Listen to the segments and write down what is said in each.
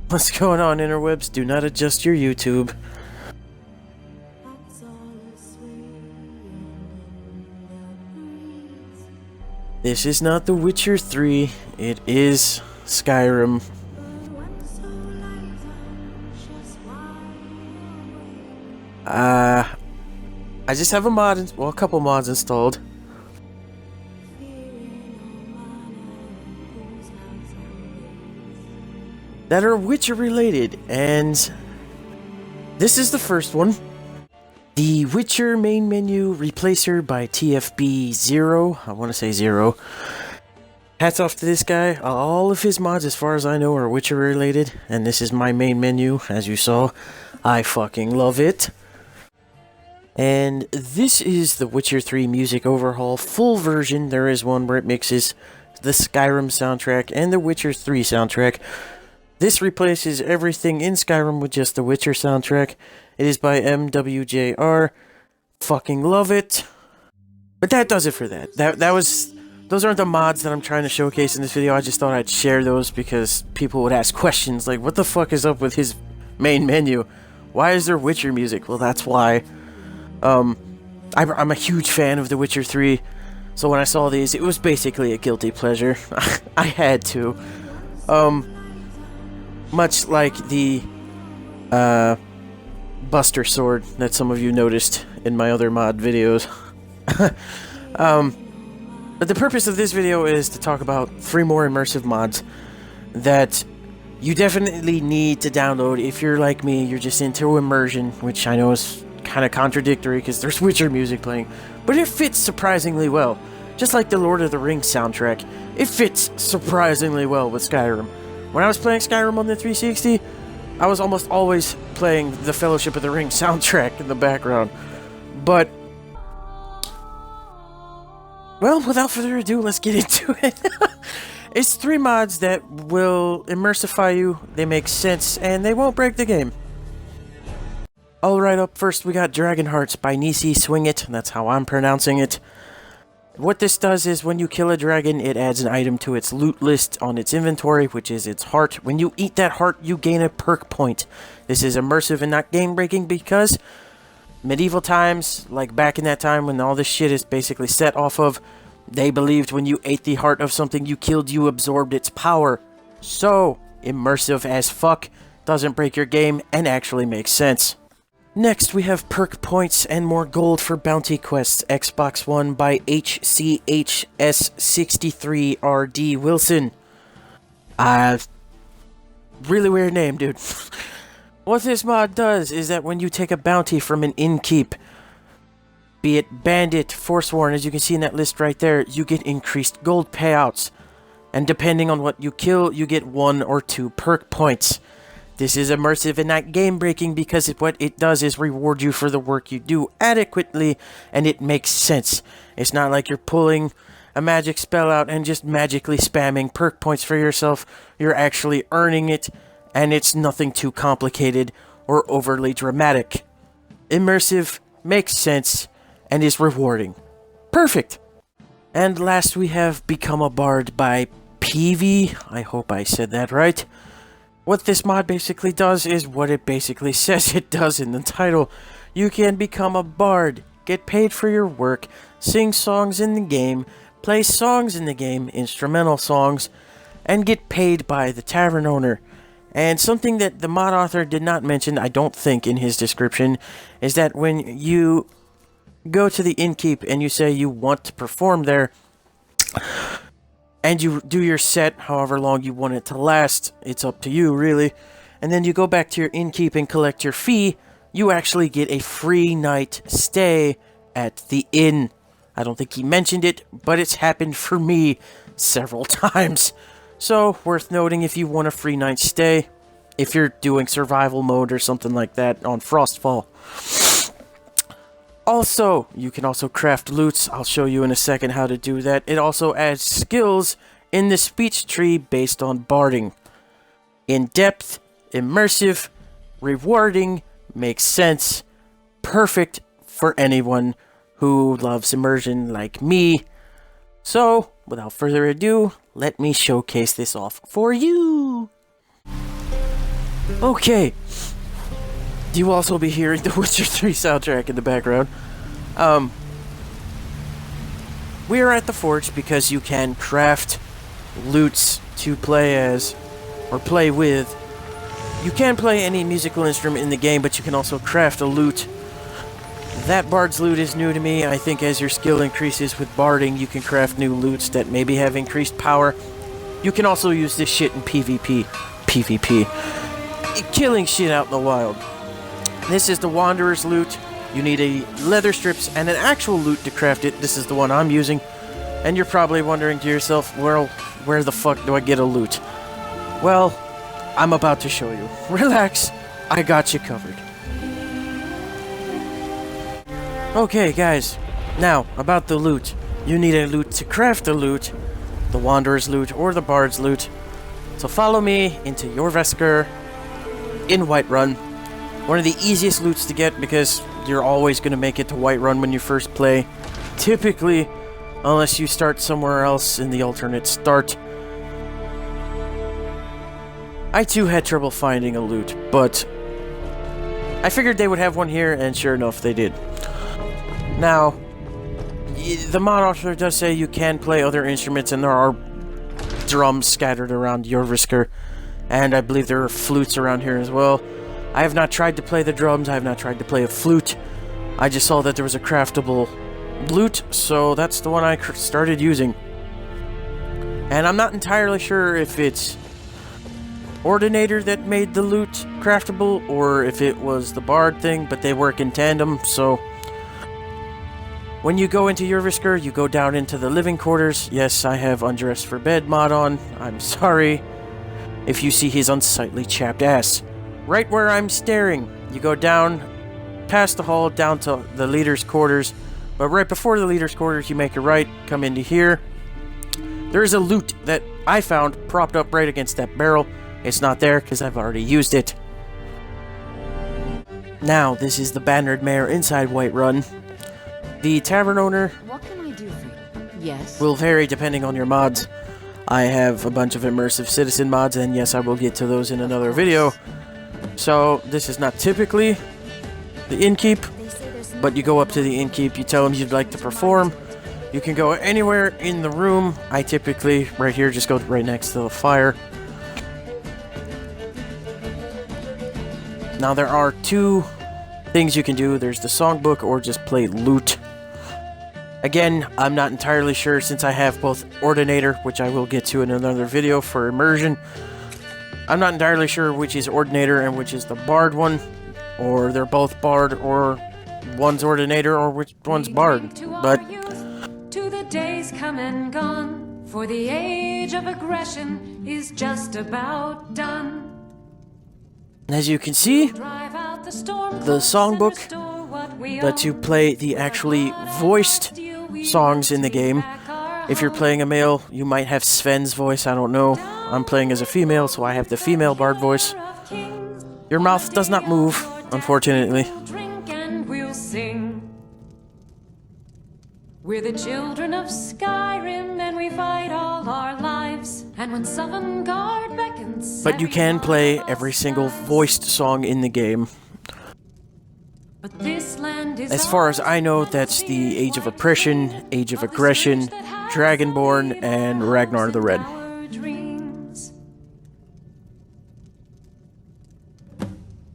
What's going on, interwebs? Do not adjust your YouTube. This is not The Witcher 3, it is Skyrim. I just have a mod, well, a couple mods installed. That are Witcher related, and this is the first one. The Witcher main menu replacer by TFB 0. I want to say 0. Hats off to this guy. All of his mods, as far as I know, are Witcher related, and this is my main menu, as you saw. I fucking love it. And this is the Witcher 3 music overhaul full version. There is one where it mixes the Skyrim soundtrack and the Witcher 3 soundtrack. This replaces everything in Skyrim with just the Witcher soundtrack. It is by MWJR. Fucking love it. But that does it for that. Those aren't the mods that I'm trying to showcase in this video. I just thought I'd share those because people would ask questions like, what the fuck is up with his main menu? Why is there Witcher music? Well, that's why. I'm a huge fan of The Witcher 3. So when I saw these, it was basically a guilty pleasure. I had to. Much like the Buster Sword that some of you noticed in my other mod videos. But the purpose of this video is to talk about 3 more immersive mods that you definitely need to download if you're like me, you're just into immersion, which I know is kind of contradictory because there's Witcher music playing, but it fits surprisingly well. Just like the Lord of the Rings soundtrack, it fits surprisingly well with Skyrim. When I was playing Skyrim on the 360, I was almost always playing the Fellowship of the Ring soundtrack in the background. But, well, without further ado, let's get into it. It's 3 mods that will immersify you, they make sense, and they won't break the game. Alright, up first we got Dragon Hearts by Nisi Swing It, that's how I'm pronouncing it. What this does is when you kill a dragon, it adds an item to its loot list on its inventory, which is its heart. When you eat that heart, you gain a perk point. This is immersive and not game-breaking because medieval times, like back in that time when all this shit is basically set off of, they believed when you ate the heart of something you killed, you absorbed its power. So, immersive as fuck, doesn't break your game, and actually makes sense. Next, we have perk points and more gold for bounty quests. Xbox One by HCHS63RD Wilson. Really weird name, dude. What this mod does is that when you take a bounty from an innkeep, be it bandit, forsworn, as you can see in that list right there, you get increased gold payouts. And depending on what you kill, you get 1 or 2 perk points. This is immersive and not game-breaking because what it does is reward you for the work you do adequately, and it makes sense. It's not like you're pulling a magic spell out and just magically spamming perk points for yourself. You're actually earning it, and it's nothing too complicated or overly dramatic. Immersive, makes sense, and is rewarding. Perfect! And last we have Become a Bard by Peavy. I hope I said that right. What this mod basically does is what it basically says it does in the title. You can become a bard, get paid for your work, sing songs in the game, play songs in the game, instrumental songs, and get paid by the tavern owner. And something that the mod author did not mention, I don't think, in his description, is that when you go to the innkeep and you say you want to perform there, and you do your set however long you want it to last, it's up to you really, and then you go back to your innkeep and collect your fee, you actually get a free night stay at the inn. I don't think he mentioned it, but it's happened for me several times. So, worth noting if you want a free night stay, if you're doing survival mode or something like that on Frostfall. Also, you can also craft loots. I'll show you in a second how to do that. It also adds skills in the speech tree based on barding. In-depth, immersive, rewarding, makes sense, perfect for anyone who loves immersion like me. So, without further ado, let me showcase this off for you. Okay. You also be hearing the Witcher 3 soundtrack in the background. We are at the Forge because you can craft lutes to play as, or play with. You can play any musical instrument in the game, but you can also craft a lute. That Bard's lute is new to me. I think as your skill increases with barding, you can craft new lutes that maybe have increased power. You can also use this shit in PvP. Killing shit out in the wild. This is the Wanderer's lute. You need a leather strips and an actual lute to craft it. This is the one I'm using. And you're probably wondering to yourself, well, where the fuck do I get a lute? Well, I'm about to show you. Relax, I got you covered. Okay, guys. Now, about the lute. You need a lute to craft the lute, the Wanderer's lute or the Bard's lute. So follow me into Jorrvaskr in Whiterun. One of the easiest lutes to get because you're always going to make it to Whiterun when you first play. Typically, unless you start somewhere else in the alternate start. I too had trouble finding a lute, but I figured they would have one here, and sure enough, they did. Now, the mod author does say you can play other instruments, and there are drums scattered around Jorrvaskr, and I believe there are flutes around here as well. I have not tried to play the drums, I have not tried to play a flute. I just saw that there was a craftable lute, so that's the one I started using. And I'm not entirely sure if it's Ordinator that made the lute craftable, or if it was the Bard thing, but they work in tandem, so... When you go into Jorrvaskr, you go down into the living quarters. Yes, I have Undress for Bed mod on. I'm sorry if you see his unsightly chapped ass. Right where I'm staring, you go down past the hall, down to the leader's quarters. But right before the leader's quarters, you make a right, come into here. There is a lute that I found propped up right against that barrel. It's not there because I've already used it. Now, this is the Bannered Mare inside Whiterun. The tavern owner what can I do for you? Yes. will vary depending on your mods. I have a bunch of Immersive Citizen mods, and yes, I will get to those in another video. So, this is not typically the innkeep, but you go up to the innkeep, you tell them you'd like to perform. You can go anywhere in the room. I typically, right here, just go right next to the fire. Now, there are two things you can do. There's the songbook or just play lute. Again, I'm not entirely sure since I have both Ordinator, which I will get to in another video for immersion. I'm not entirely sure which is Ordinator and which is the Bard one, or they're both Bard, or one's Ordinator, or which one's Bard. But to the days come and gone, for the age of aggression is just about done. as you can see, the songbook lets you play the actually voiced songs in the game. If you're playing a male, you might have Sven's voice, I don't know. I'm playing as a female, so I have the female bard voice. Your mouth does not move, unfortunately. We're the children of Skyrim, and we fight all our lives. And when Sovngarde beckons, but you can play every single voiced song in the game. But this land is as far as I know, that's the Age of Oppression, Age of Aggression, Dragonborn, and Ragnar the Red.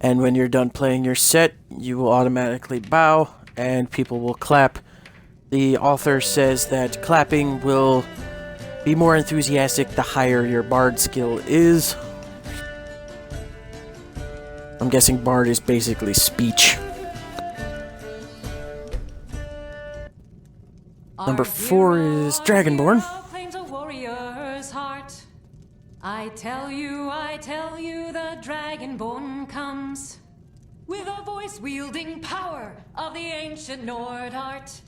And when you're done playing your set, you will automatically bow, and people will clap. The author says that clapping will be more enthusiastic the higher your bard skill is. I'm guessing bard is basically speech. Number 4 is Dragonborn. I tell you, the Dragonborn comes with a voice-wielding power of the ancient Nord art.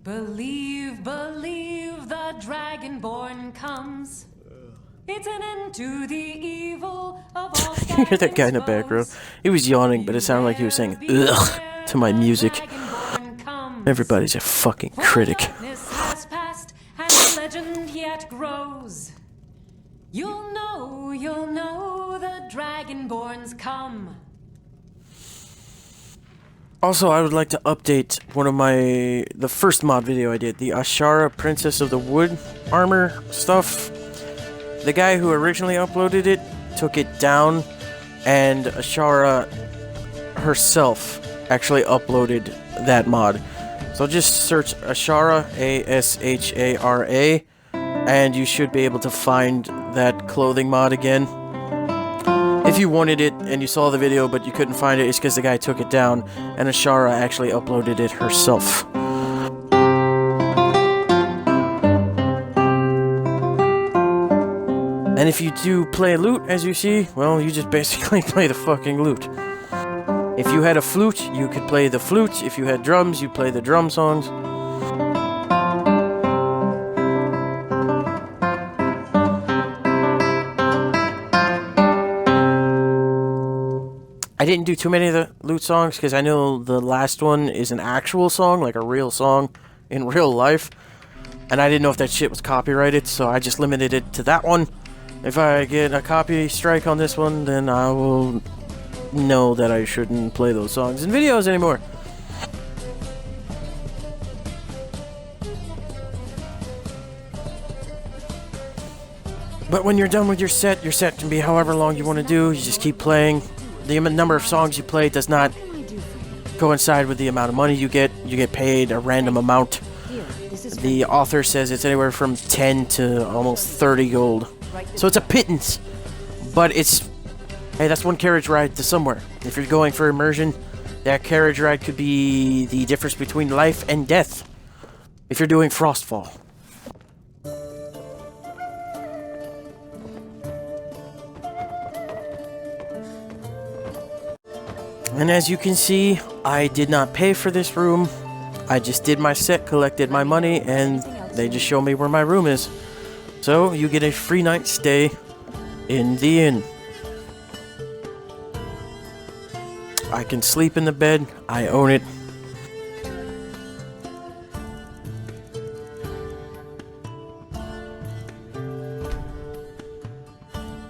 Believe, the Dragonborn comes. It's an end to the evil of all. You hear that guy in the background? He was yawning, but it sounded like he was saying "ugh" to my music. Everybody's a fucking critic. and the legend yet grows. You'll know the Dragonborn's come. Also, I would like to update the first mod video I did, the Ashara Princess of the Wood armor stuff. The guy who originally uploaded it took it down, and Ashara herself actually uploaded that mod. So just search Ashara, A-S-H-A-R-A, and you should be able to find that clothing mod again. If you wanted it and you saw the video but you couldn't find it, it's because the guy took it down, and Ashara actually uploaded it herself. And if you do play lute, as you see, well, you just basically play the fucking lute. If you had a flute, you could play the flute. If you had drums, you play the drum songs. I didn't do too many of the lute songs because I know the last one is an actual song, like a real song in real life. And I didn't know if that shit was copyrighted, so I just limited it to that one. If I get a copy strike on this one, then I will know that I shouldn't play those songs in videos anymore. But when you're done with your set can be however long you want to do. You just keep playing. The number of songs you play does not coincide with the amount of money you get. You get paid a random amount. The author says it's anywhere from 10 to almost 30 gold. So it's a pittance. But it's... Hey, that's one carriage ride to somewhere. If you're going for immersion, that carriage ride could be the difference between life and death. If you're doing Frostfall. And as you can see, I did not pay for this room. I just did my set, collected my money, and they just show me where my room is. So, you get a free night stay in the inn. I can sleep in the bed. I own it.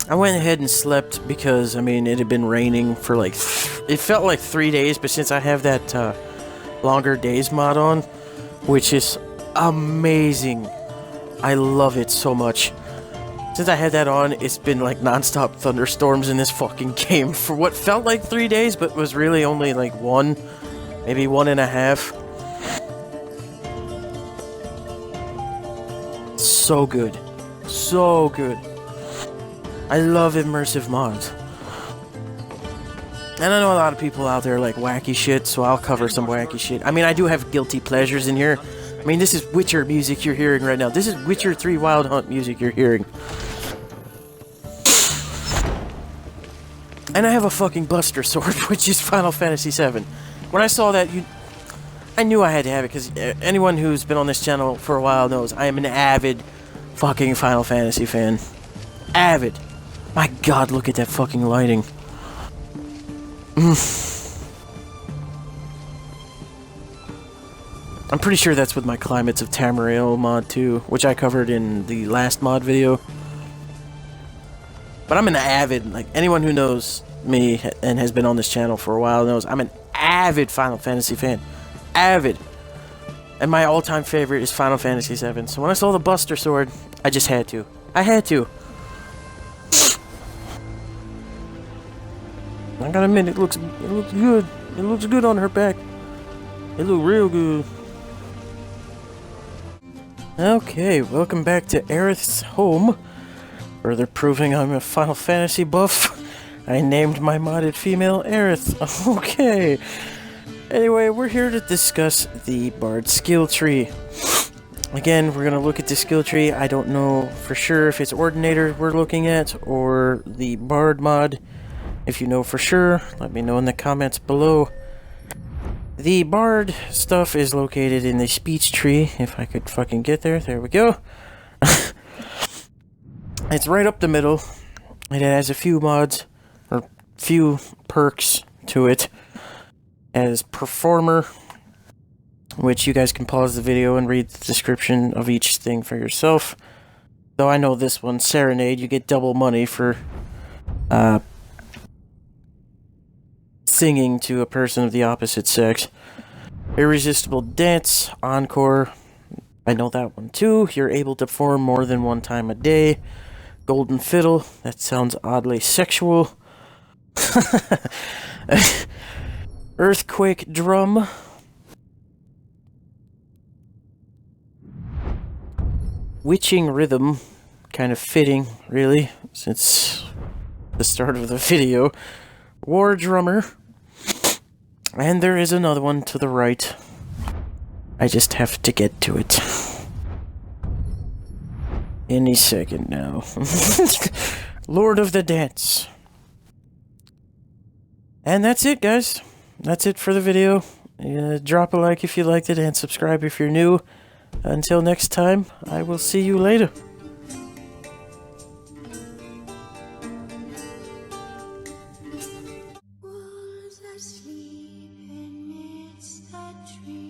I went ahead and slept because, I mean, it had been raining for like... It felt like 3 days, but since I have that longer days mod on, which is amazing. I love it so much. Since I had that on, it's been like non-stop thunderstorms in this fucking game for what felt like 3 days, but was really only like one, maybe 1.5. So good. So good. I love immersive mods. And I know a lot of people out there like wacky shit, so I'll cover some wacky shit. I mean, I do have guilty pleasures in here. I mean, this is Witcher music you're hearing right now. This is Witcher 3 Wild Hunt music you're hearing. And I have a fucking Buster Sword, which is Final Fantasy VII. When I saw that, I knew I had to have it, because anyone who's been on this channel for a while knows I am an avid fucking Final Fantasy fan. Avid. My god, look at that fucking lighting. I'm pretty sure that's with my Climates of Tamriel mod too, which I covered in the last mod video. But I'm an avid, like, anyone who knows me and has been on this channel for a while knows I'm an avid Final Fantasy fan. Avid. And my all-time favorite is Final Fantasy VII. So when I saw the Buster Sword, I just had to. I had to. I gotta admit, it looks good. It looks good on her back. It look real good. Okay, welcome back to Aerith's home. Further proving I'm a Final Fantasy buff, I named my modded female Aerith. Okay. Anyway, we're here to discuss the Bard skill tree. Again, we're gonna look at the skill tree. I don't know for sure if it's Ordinator we're looking at or the Bard mod. If you know for sure, let me know in the comments below. The Bard stuff is located in the speech tree. If I could fucking get there. There we go. It's right up the middle. It has a few mods, or few perks to it. As Performer, which you guys can pause the video and read the description of each thing for yourself. Though I know this one, Serenade, you get double money for singing to a person of the opposite sex. Irresistible Dance, Encore, I know that one too. You're able to perform more than one time a day. Golden Fiddle, that sounds oddly sexual. Earthquake Drum. Witching Rhythm, kind of fitting, really, since the start of the video. War Drummer. And there is another one to the right. I just have to get to it. Any second now. Lord of the Dance. And that's it, guys. That's it for the video. Drop a like if you liked it, and subscribe if you're new. Until next time, I will see you later. Was asleep amidst the trees.